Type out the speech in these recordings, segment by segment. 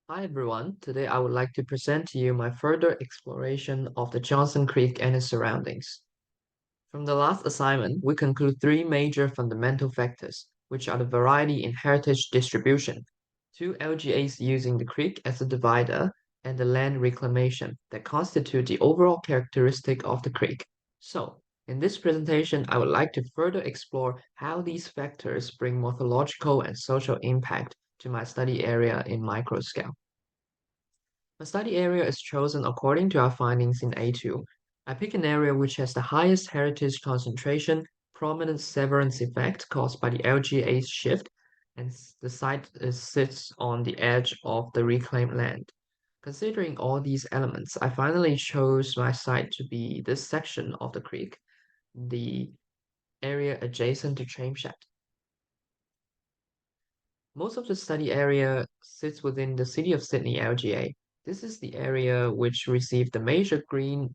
Hi everyone, today I would like to present to you my further exploration of the Johnson Creek and its surroundings. From the last assignment, we conclude three major fundamental factors, which are the variety in heritage distribution, two LGAs using the creek as a divider, and the land reclamation that constitute the overall characteristic of the creek. So, in this presentation, I would like to further explore how these factors bring morphological and social impact to my study area in micro scale. The study area is chosen according to our findings in A2. I pick an area which has the highest heritage concentration, prominent severance effect caused by the LGA shift, and the site sits on the edge of the reclaimed land. Considering all these elements, I finally chose my site to be this section of the creek, the area adjacent to Tramshed. Most of the study area sits within the City of Sydney LGA. This is the area which received the major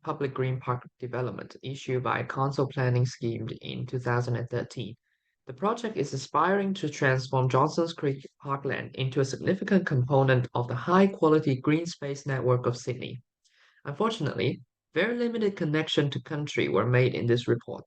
public green park development issued by Council Planning Scheme in 2013. The project is aspiring to transform Johnsons Creek Parkland into a significant component of the high-quality green space network of Sydney. Unfortunately, very limited connection to country were made in this report,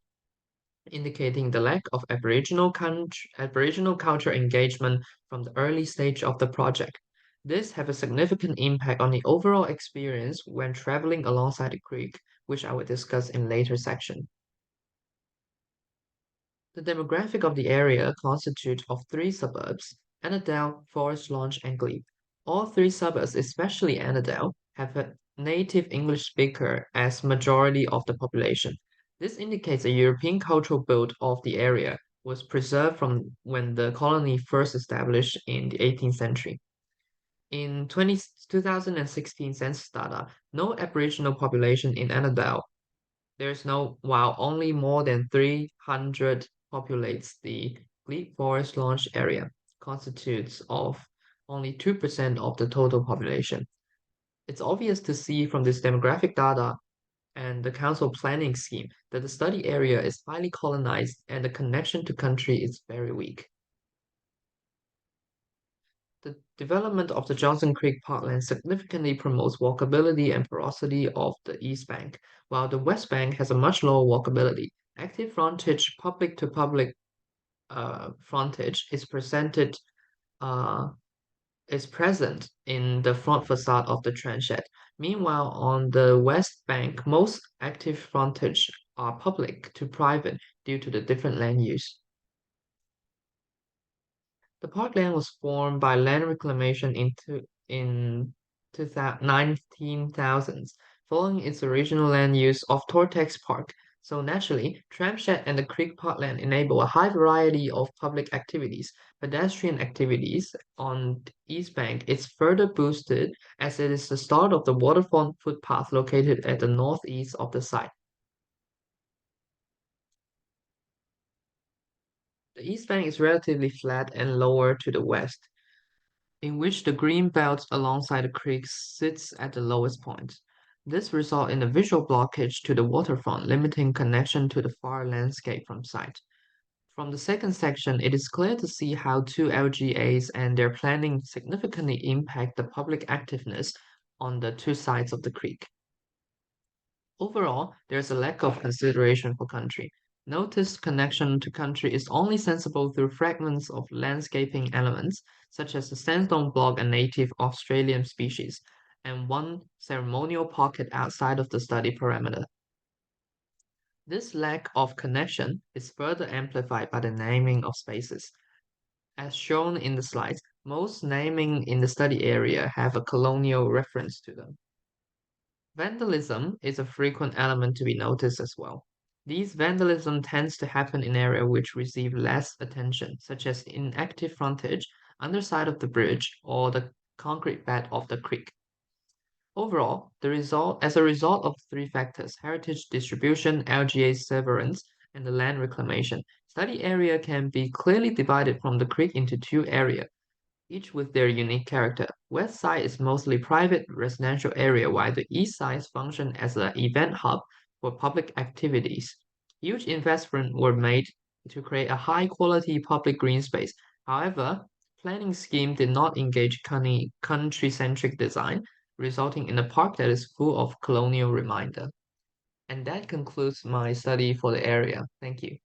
indicating the lack of Aboriginal culture engagement from the early stage of the project. This have a significant impact on the overall experience when traveling alongside the creek, which I will discuss in later section. The demographic of the area constitutes of three suburbs: Annandale, Forest Launch, and Glebe. All three suburbs, especially Annandale, have a native English speaker as majority of the population. This indicates a European cultural build of the area was preserved from when the colony first established in the 18th century. In 2016 census data, no Aboriginal population in Annandale. There is no, while only more than 300 populates the Glebe Forest Launch area, constitutes of only 2% of the total population. It's obvious to see from this demographic data and the council planning scheme that the study area is highly colonized and the connection to country is very weak. The development of the Johnson Creek Parkland significantly promotes walkability and porosity of the East Bank, while the West Bank has a much lower walkability. Active frontage, public-to-public frontage uh, is present in the front facade of the transept. Meanwhile, on the West Bank, most active frontage are public to private due to the different land use. The parkland was formed by land reclamation in 19,000s, following its original land use of Tortex Park. So naturally, Tramshed and the Creek Parkland enable a high variety of public activities. Pedestrian activities on the East Bank is further boosted as it is the start of the waterfront footpath located at the northeast of the site. The East Bank is relatively flat and lower to the west, in which the green belt alongside the creek sits at the lowest point. This results in a visual blockage to the waterfront, limiting connection to the far landscape from sight. From the second section, it is clear to see how two LGAs and their planning significantly impact the public activeness on the two sides of the creek. Overall, there is a lack of consideration for country. Notice connection to country is only sensible through fragments of landscaping elements, such as the sandstone block and native Australian species, and one ceremonial pocket outside of the study parameter. This lack of connection is further amplified by the naming of spaces. As shown in the slides, most naming in the study area have a colonial reference to them. Vandalism is a frequent element to be noticed as well. These vandalism tends to happen in areas which receive less attention, such as inactive frontage, underside of the bridge, or the concrete bed of the creek. Overall, as a result of three factors, heritage distribution, LGA severance, and the land reclamation, study area can be clearly divided from the creek into two areas, each with their unique character. West side is mostly private residential area, while the east side function as an event hub for public activities. Huge investments were made to create a high quality public green space. However, planning scheme did not engage country-centric design, resulting in a park that is full of colonial reminder. And that concludes my study for the area. Thank you.